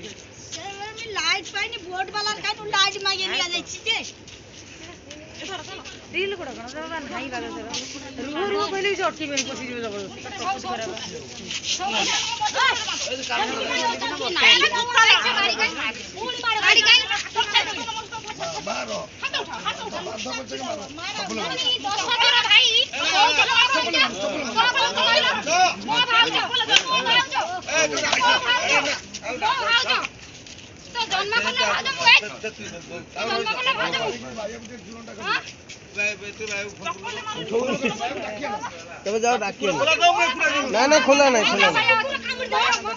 light पाइनी board वाला का तो लाइट मागे लिया जाय छी रील कोड गन जरा नाही बागे रू रू पहिले चटकी में पसी दियो जबरदस्ती गाड़ी गाड़ी मारो तब जाओ डाकिए ना ना खुला नहीं खुला नहीं